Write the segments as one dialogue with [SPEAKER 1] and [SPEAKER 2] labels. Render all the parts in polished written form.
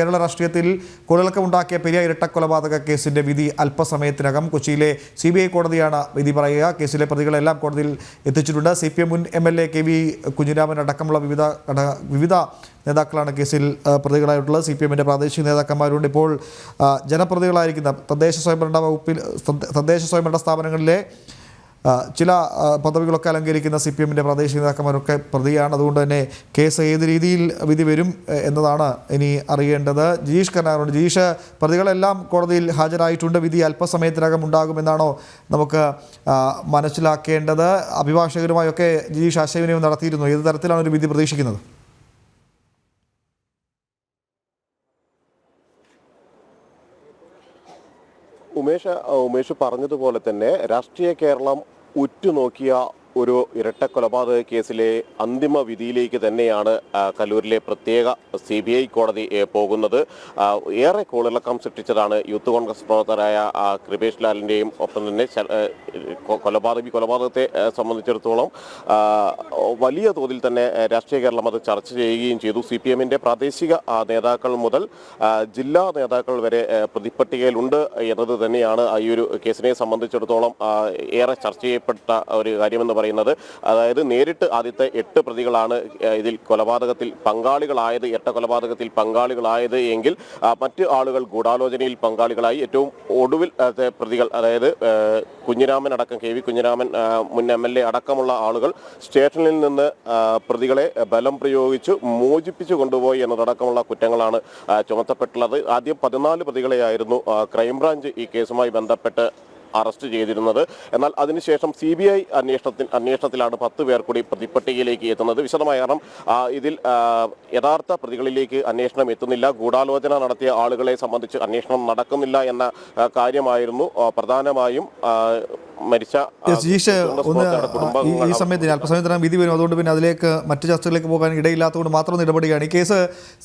[SPEAKER 1] കേരള രാഷ്ട്രീയത്തിൽ കുഴലക്കമുണ്ടാക്കിയ പെരിയ ഇരട്ടക്കൊലപാതക കേസിന്റെ വിധി അല്പസമയത്തിനകം കൊച്ചിയിലെ CBI കോടതിയാണ് വിധി പറയുക. കേസിലെ പ്രതികളെല്ലാം കോടതിയിൽ എത്തിച്ചിട്ടുണ്ട്. CPM മുൻ MLA KV കുഞ്ഞിരാമൻ അടക്കമുള്ള വിവിധ നേതാക്കളാണ് കേസിൽ പ്രതികളായിട്ടുള്ളത്. CPMന്റെ പ്രാദേശിക നേതാക്കന്മാരുണ്ട്. ഇപ്പോൾ ജനപ്രതികളായിരിക്കുന്ന തദ്ദേശ സ്വയംഭരണ സ്ഥാപനങ്ങളിലെ ചില പദവികളൊക്കെ അലങ്കരിക്കുന്ന CPMന്റെ പ്രാദേശിക നേതാക്കന്മാരൊക്കെ പ്രതിയാണ്. അതുകൊണ്ട് തന്നെ കേസ് ഏത് രീതിയിൽ വിധി വരും എന്നതാണ് ഇനി അറിയേണ്ടത്. ജിജീഷ് കർണാകരനുണ്ട്. ജിജീഷ്, പ്രതികളെല്ലാം കോടതിയിൽ ഹാജരായിട്ടുണ്ട്. വിധി അല്പസമയത്തിനകം ഉണ്ടാകുമെന്നാണോ നമുക്ക് മനസ്സിലാക്കേണ്ടത്? അഭിഭാഷകരുമായൊക്കെ ജിജീഷ് ആശയവിനിമയം നടത്തിയിരുന്നു. ഏത് തരത്തിലാണ് ഒരു വിധി പ്രതീക്ഷിക്കുന്നത്?
[SPEAKER 2] ഉമേഷ് പറഞ്ഞതുപോലെ തന്നെ രാഷ്ട്രീയ കേരളം ഉറ്റുനോക്കിയ ഒരു ഇരട്ട കൊലപാതക കേസിലെ അന്തിമ വിധിയിലേക്ക് തന്നെയാണ് കല്ലൂരിലെ പ്രത്യേക CBI കോടതി പോകുന്നത്. ഏറെ കോളിളക്കം സൃഷ്ടിച്ചതാണ് യൂത്ത് കോൺഗ്രസ് പ്രവർത്തകരായ കൃപേഷ് ലാലിൻ്റെയും ഒപ്പം തന്നെ കൊലപാതകത്തെ സംബന്ധിച്ചിടത്തോളം വലിയ തോതിൽ തന്നെ രാഷ്ട്രീയ കേരളം അത് ചർച്ച ചെയ്യുകയും ചെയ്തു. CPMന്റെ പ്രാദേശിക നേതാക്കൾ മുതൽ ജില്ലാ നേതാക്കൾ വരെ പ്രതിപ്പട്ടികയിലുണ്ട് എന്നത് തന്നെയാണ് ഈ ഒരു കേസിനെ സംബന്ധിച്ചിടത്തോളം ഏറെ ചർച്ച ചെയ്യപ്പെട്ട ഒരു കാര്യമെന്ന് പറയുന്നത്. അതായത് നേരിട്ട് ആദ്യത്തെ 8 പ്രതികളാണ് ഇതിൽ കൊലപാതകത്തിൽ പങ്കാളികളായത്, ഇരട്ട കൊലപാതകത്തിൽ പങ്കാളികളായത് എങ്കിൽ മറ്റ് ആളുകൾ ഗൂഢാലോചനയിൽ പങ്കാളികളായി. ഏറ്റവും ഒടുവിൽ പ്രതികൾ, അതായത് കുഞ്ഞിരാമൻ അടക്കം KV കുഞ്ഞിരാമൻ മുൻ MLA അടക്കമുള്ള ആളുകൾ സ്റ്റേഷനിൽ നിന്ന് പ്രതികളെ ബലം പ്രയോഗിച്ച് മോചിപ്പിച്ചു കൊണ്ടുപോയി എന്നതടക്കമുള്ള കുറ്റങ്ങളാണ് ചുമത്തപ്പെട്ടുള്ളത്. ആദ്യം 14 പ്രതികളെയായിരുന്നു ക്രൈംബ്രാഞ്ച് ഈ കേസുമായി ബന്ധപ്പെട്ട് അറസ്റ്റ് ചെയ്തിരുന്നത്. എന്നാൽ അതിനുശേഷം CBI അന്വേഷണത്തിലാണ് 10 പേർ കൂടി പ്രതിപ്പട്ടികയിലേക്ക് എത്തുന്നത്. വിശദമായ കാരണം ഇതിൽ യഥാർത്ഥ പ്രതികളിലേക്ക് അന്വേഷണം എത്തുന്നില്ല. ഗൂഢാലോചന നടത്തിയ ആളുകളെ സംബന്ധിച്ച് അന്വേഷണം നടക്കുന്നില്ല എന്ന കാര്യമായിരുന്നു പ്രധാനമായും മരിച്ച
[SPEAKER 1] ഈ സമയത്തിന് അല്പസമയത്തിനകം വിധി വരും. അതുകൊണ്ട് പിന്നെ അതിലേക്ക് മറ്റ് ചർച്ചകളിലേക്ക് പോകാൻ ഇടയില്ലാത്തതുകൊണ്ട് മാത്രം ഇടപെടുകയാണ്. ഈ കേസ്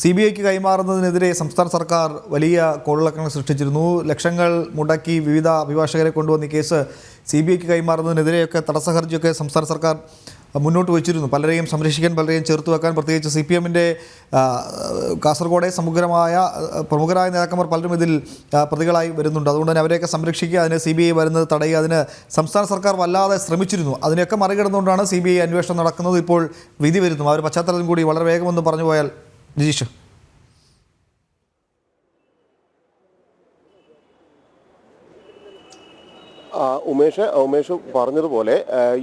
[SPEAKER 1] CBIക്ക് കൈമാറുന്നതിനെതിരെ സംസ്ഥാന സർക്കാർ വലിയ കോളിളക്കങ്ങൾ സൃഷ്ടിച്ചിരുന്നു. ലക്ഷങ്ങൾ മുടക്കി വിവിധ അഭിഭാഷകരെ കൊണ്ടുവന്ന് ഈ കേസ് CBIക്ക് കൈമാറുന്നതിനെതിരെയൊക്കെ തടസ്സ ഹർജിയൊക്കെ സംസ്ഥാന സർക്കാർ മുന്നോട്ട് വച്ചിരുന്നു. പലരെയും സംരക്ഷിക്കാൻ, പലരെയും ചേർത്ത് വെക്കാൻ. പ്രത്യേകിച്ച് CPMന്റെ കാസർഗോഡെ പ്രമുഖരായ നേതാക്കന്മാർ പലരും ഇതിൽ പ്രതികളായി വരുന്നുണ്ട്. അതുകൊണ്ട് തന്നെ അവരെയൊക്കെ സംരക്ഷിക്കുക, അതിന് CBI വരുന്നത് തടയുക, അതിന് സംസ്ഥാന സർക്കാർ വല്ലാതെ ശ്രമിച്ചിരുന്നു. അതിനെയൊക്കെ മറികടന്നുകൊണ്ടാണ് CBI അന്വേഷണം നടക്കുന്നത്. ഇപ്പോൾ വിധി വരുന്നു. ആ ഒരു പശ്ചാത്തലം കൂടി വളരെ വേഗമൊന്ന് പറഞ്ഞു പോയാൽ ജിജീഷ്.
[SPEAKER 2] ഉമേഷ് പറഞ്ഞതുപോലെ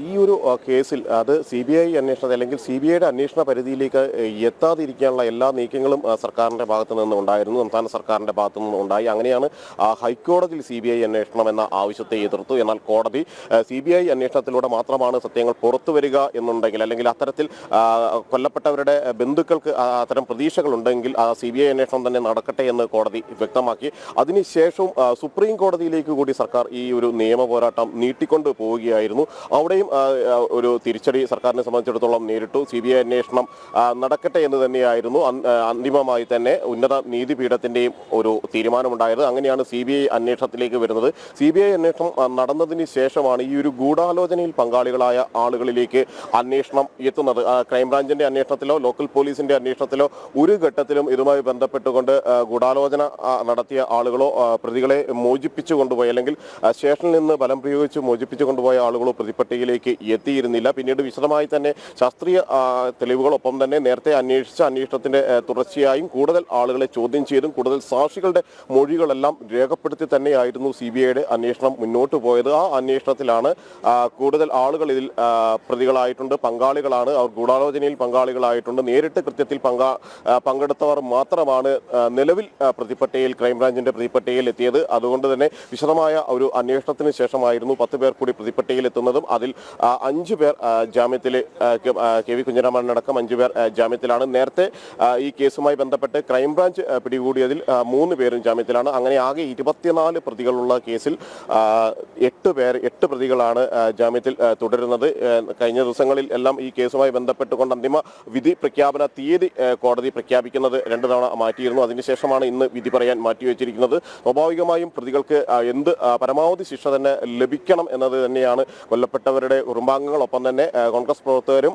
[SPEAKER 2] ഈ ഒരു കേസിൽ അത് CBI അന്വേഷണത്തെ അല്ലെങ്കിൽ CBIയുടെ അന്വേഷണ പരിധിയിലേക്ക് എത്താതിരിക്കാനുള്ള എല്ലാ നീക്കങ്ങളും സർക്കാരിൻ്റെ ഭാഗത്തു നിന്ന് ഉണ്ടായിരുന്നു, സംസ്ഥാന സർക്കാരിൻ്റെ ഭാഗത്തു നിന്ന് ഉണ്ടായി. അങ്ങനെയാണ് ഹൈക്കോടതിയിൽ CBI അന്വേഷണം എന്ന ആവശ്യത്തെ എതിർത്തു. എന്നാൽ കോടതി CBI അന്വേഷണത്തിലൂടെ മാത്രമാണ് സത്യങ്ങൾ പുറത്തു വരിക എന്നുണ്ടെങ്കിൽ, അല്ലെങ്കിൽ അത്തരത്തിൽ കൊല്ലപ്പെട്ടവരുടെ ബന്ധുക്കൾക്ക് അത്തരം പ്രതീക്ഷകളുണ്ടെങ്കിൽ CBI അന്വേഷണം തന്നെ നടക്കട്ടെ എന്ന് കോടതി വ്യക്തമാക്കി. അതിനുശേഷവും സുപ്രീം കോടതിയിലേക്ക് കൂടി സർക്കാർ ഈ ഒരു നിയമ പോരാട്ടം നീട്ടിക്കൊണ്ട് പോവുകയായിരുന്നു. അവിടെയും ഒരു തിരിച്ചടി സർക്കാരിനെ സംബന്ധിച്ചിടത്തോളം നേരിട്ടു. CBI അന്വേഷണം നടക്കട്ടെ എന്ന് തന്നെയായിരുന്നു അന്തിമമായി തന്നെ ഉന്നത നീതിപീഠത്തിൻ്റെയും ഒരു തീരുമാനമുണ്ടായത്. അങ്ങനെയാണ് CBI അന്വേഷണത്തിലേക്ക് വരുന്നത്. CBI അന്വേഷണം നടന്നതിന് ശേഷമാണ് ഈ ഒരു ഗൂഢാലോചനയിൽ പങ്കാളികളായ ആളുകളിലേക്ക് അന്വേഷണം എത്തുന്നത്. ക്രൈംബ്രാഞ്ചിന്റെ അന്വേഷണത്തിലോ ലോക്കൽ പോലീസിന്റെ അന്വേഷണത്തിലോ ഒരു ഘട്ടത്തിലും ഇതുമായി ബന്ധപ്പെട്ടുകൊണ്ട് ഗൂഢാലോചന നടത്തിയ ആളുകളോ പ്രതികളെ മോചിപ്പിച്ചു കൊണ്ടുപോയി അല്ലെങ്കിൽ സ്റ്റേഷനിൽ നിന്ന് ബലം പ്രയോഗിച്ച് മോചിപ്പിച്ചു കൊണ്ടുപോയ ആളുകളോ പ്രതിപ്പട്ടികയിലേക്ക് എത്തിയിരുന്നില്ല. പിന്നീട് വിശദമായി തന്നെ ശാസ്ത്രീയ തെളിവുകളൊപ്പം തന്നെ നേരത്തെ അന്വേഷിച്ച അന്വേഷണത്തിന്റെ തുടർച്ചയായും കൂടുതൽ ആളുകളെ ചോദ്യം ചെയ്തും കൂടുതൽ സാക്ഷികളുടെ മൊഴികളെല്ലാം രേഖപ്പെടുത്തി തന്നെയായിരുന്നു CBIയുടെ അന്വേഷണം മുന്നോട്ട് പോയത്. ആ അന്വേഷണത്തിലാണ് കൂടുതൽ ആളുകൾ ഇതിൽ പ്രതികളായിട്ടുണ്ട്, പങ്കാളികളാണ്, അവർ ഗൂഢാലോചനയിൽ പങ്കാളികളായിട്ടുണ്ട്. നേരിട്ട് കൃത്യത്തിൽ പങ്കെടുത്തവർ മാത്രമാണ് നിലവിൽ പ്രതിപ്പട്ടികയിൽ, ക്രൈംബ്രാഞ്ചിന്റെ പ്രതിപ്പട്ടികയിൽ എത്തിയത്. അതുകൊണ്ട് തന്നെ വിശദമായ ഒരു അന്വേഷണത്തിന് ശേഷമായിരുന്നു 10 പേർ കൂടി പ്രതിപ്പട്ടികയിൽ എത്തുന്നതും. അതിൽ 5 പേർ ജാമ്യത്തിൽ, KV കുഞ്ഞിരാമൻ അടക്കം 5 പേർ ജാമ്യത്തിലാണ്. നേരത്തെ ഈ കേസുമായി ബന്ധപ്പെട്ട് ക്രൈംബ്രാഞ്ച് പിടികൂടിയതിൽ 3 പേരും ജാമ്യത്തിലാണ്. അങ്ങനെ ആകെ 24 പ്രതികളുള്ള കേസിൽ 8 പ്രതികളാണ് ജാമ്യത്തിൽ തുടരുന്നത്. കഴിഞ്ഞ ദിവസങ്ങളിൽ എല്ലാം ഈ കേസുമായി ബന്ധപ്പെട്ടുകൊണ്ട് അന്തിമ വിധി പ്രഖ്യാപന തീയതി കോടതി പ്രഖ്യാപിക്കുന്നത് 2 തവണ മാറ്റിയിരുന്നു. അതിനുശേഷമാണ് ഇന്ന് വിധി പറയാൻ മാറ്റിവെച്ചിരിക്കുന്നത്. സ്വാഭാവികമായും പ്രതികൾക്ക് എന്ത് പരമാവധി ശിക്ഷ തന്നെ ലഭിക്കണം എന്നത് തന്നെയാണ് കൊല്ലപ്പെട്ടവരുടെ കുടുംബാംഗങ്ങളൊപ്പം തന്നെ കോൺഗ്രസ് പ്രവർത്തകരും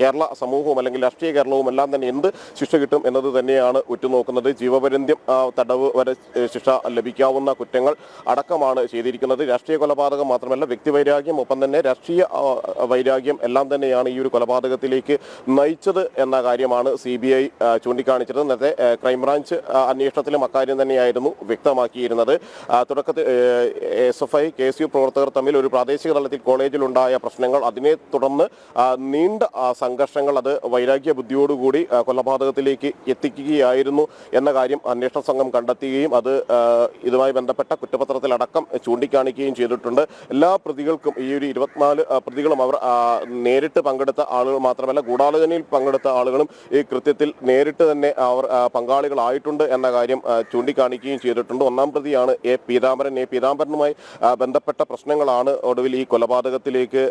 [SPEAKER 2] കേരള സമൂഹവും അല്ലെങ്കിൽ രാഷ്ട്രീയ കേരളവും എല്ലാം തന്നെ എന്ത് ശിക്ഷ കിട്ടും എന്നത് തന്നെയാണ് ഉറ്റുനോക്കുന്നത്. ജീവപര്യന്തം തടവ് വരെ ശിക്ഷ ലഭിക്കാവുന്ന കുറ്റങ്ങൾ അടക്കമാണ് ചെയ്തിരിക്കുന്നത്. രാഷ്ട്രീയ കൊലപാതകം മാത്രമല്ല, വ്യക്തിവൈരാഗ്യം ഒപ്പം തന്നെ രാഷ്ട്രീയ വൈരാഗ്യം എല്ലാം തന്നെയാണ് ഈ ഒരു കൊലപാതകത്തിലേക്ക് നയിച്ചത് എന്ന കാര്യമാണ് CBI ചൂണ്ടിക്കാണിച്ചത്. നേരത്തെ ക്രൈംബ്രാഞ്ച് അന്വേഷണത്തിലും അക്കാര്യം തന്നെയായിരുന്നു വ്യക്തമാക്കിയിരുന്നത്. തുടക്കത്തിൽ SFI KSU പ്രവർത്തകർ തമ്മിൽ ഒരു പ്രാദേശിക തലത്തിൽ കോളേജിലുണ്ടായ പ്രശ്നങ്ങൾ, അതിനെ തുടർന്ന് നീണ്ട സംഘർഷങ്ങൾ, അത് വൈരാഗ്യ ബുദ്ധിയോടുകൂടി കൊലപാതകത്തിലേക്ക് എത്തിക്കുകയായിരുന്നു എന്ന കാര്യം അന്വേഷണ സംഘം കണ്ടെത്തുകയും അത് ഇതുമായി ബന്ധപ്പെട്ട കുറ്റപത്രത്തിലടക്കം ചൂണ്ടിക്കാണിക്കുകയും ചെയ്തിട്ടുണ്ട്. എല്ലാ പ്രതികൾക്കും, ഈ ഒരു 24 പ്രതികളും അവർ നേരിട്ട് പങ്കെടുത്ത ആളുകൾ മാത്രമല്ല, ഗൂഢാലോചനയിൽ പങ്കെടുത്ത ആളുകളും ഈ കൃത്യത്തിൽ നേരിട്ട് തന്നെ അവർ പങ്കാളികളായിട്ടുണ്ട് എന്ന കാര്യം ചൂണ്ടിക്കാണിക്കുകയും ചെയ്തിട്ടുണ്ട്. ഒന്നാം പ്രതിയാണ് പീതാംബരൻ. പീതാംബരനുമായി ബന്ധപ്പെട്ട പ്രശ്നങ്ങളാണ് ഒടുവിൽ ഈ കൊലപാതകത്തിലേക്ക്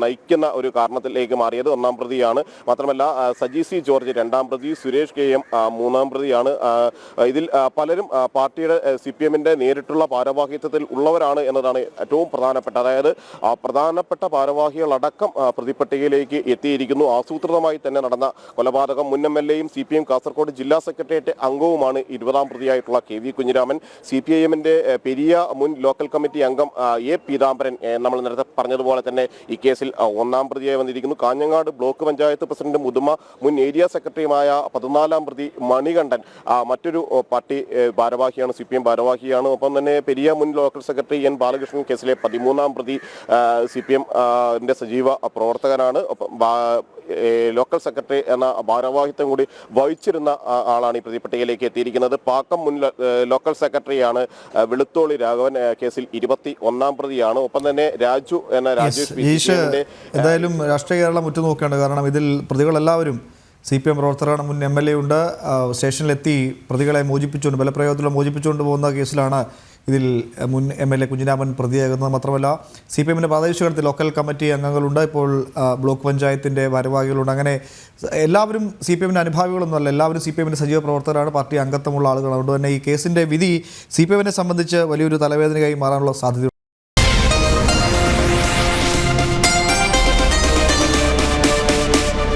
[SPEAKER 2] നയിക്കുന്ന ഒരു കാരണത്തിലേക്ക് മാറിയത്. ഒന്നാം പ്രതിയാണ്. മാത്രമല്ല സജി C ജോർജ് രണ്ടാം പ്രതി, സുരേഷ് KM മൂന്നാം പ്രതിയാണ്. ഇതിൽ പലരും പാർട്ടിയുടെ CPM-ന്റെ നേരിട്ടുള്ള ഭാരവാഹിത്വത്തിൽ ഉള്ളവരാണ് എന്നതാണ് ഏറ്റവും പ്രധാനപ്പെട്ട. അതായത് പ്രധാനപ്പെട്ട ഭാരവാഹികളടക്കം പ്രതിപ്പട്ടികയിലേക്ക് എത്തിയിരിക്കുന്നു. ആസൂത്രിതമായി തന്നെ നടന്ന കൊലപാതകം. മുൻ MLA-യും CPM കാസർഗോഡ് ജില്ലാ സെക്രട്ടേറിയറ്റ് അംഗവുമാണ് 20-ാം പ്രതിയായിട്ടുള്ള KV കുഞ്ഞിരാമൻ. CPIM-ന്റെ പെരിയ മുൻ ലോക്കൽ കമ്മിറ്റി അംഗം പീതാംബരൻ നമ്മൾ നേരത്തെ പറഞ്ഞതുപോലെ തന്നെ ഈ കേസിൽ 1-ാം പ്രതിയായി വന്നിരിക്കുന്നു. കാഞ്ഞങ്ങാട് ബ്ലോക്ക് പഞ്ചായത്ത് പ്രസിഡന്റ് മുതുമ, മുൻ ഏരിയ സെക്രട്ടറിയുമായ 14-ാം പ്രതി മണികണ്ഠൻ മറ്റൊരു പാർട്ടി ഭാരവാഹിയാണ്, CPM ഭാരവാഹിയാണ്. ഒപ്പം തന്നെ പെരിയ മുൻ ലോക്കൽ സെക്രട്ടറി N ബാലകൃഷ്ണൻ കേസിലെ 13-ാം പ്രതി CPM-ന്റെ സജീവ പ്രവർത്തകനാണ്. ഒപ്പം ലോക്കൽ സെക്രട്ടറി എന്ന ഭാരവാഹിത്വം കൂടി വഹിച്ചിരുന്ന ആളാണ് ഈ പ്രതിപട്ടികയിലേക്ക് എത്തിയിരിക്കുന്നത്. പാക്കം മുൻ ലോക്കൽ സെക്രട്ടറിയാണ് വെളുത്തോളി രാഘവൻ. കേസിൽ 21-ാം പ്രതിയാണ്. ഒപ്പം തന്നെ രാജു എന്ന
[SPEAKER 1] എന്തായാലും രാഷ്ട്രീയ കേരളം ഉറ്റുനോക്കുകയാണ്. കാരണം ഇതിൽ പ്രതികളെല്ലാവരും CPM പ്രവർത്തകരാണ്. മുൻ MLA ഉണ്ട്. സ്റ്റേഷനിലെത്തി പ്രതികളെ മോചിപ്പിച്ചുകൊണ്ട്, ബലപ്രയോഗത്തിലൂടെ മോചിപ്പിച്ചുകൊണ്ട് പോകുന്ന കേസിലാണ് ഇതിൽ മുൻ MLA കുഞ്ഞിരാമൻ പ്രതിയാകുന്നത്. മാത്രമല്ല CPM-ന്റെ പ്രാദേശിക തലത്തിൽ ലോക്കൽ കമ്മിറ്റി അംഗങ്ങളുണ്ട്, ഇപ്പോൾ ബ്ലോക്ക് പഞ്ചായത്തിൻ്റെ ഭാരവാഹികളുണ്ട്. അങ്ങനെ എല്ലാവരും CPM-ന്റെ അനുഭാവികളൊന്നുമല്ല, എല്ലാവരും CPM-ന്റെ സജീവ പ്രവർത്തകരാണ്, പാർട്ടി അംഗത്വമുള്ള ആളുകളാണ്. അതുകൊണ്ട് തന്നെ ഈ കേസിൻ്റെ വിധി CPM-നെ സംബന്ധിച്ച് വലിയൊരു തലവേദനയായി മാറാനുള്ള സാധ്യത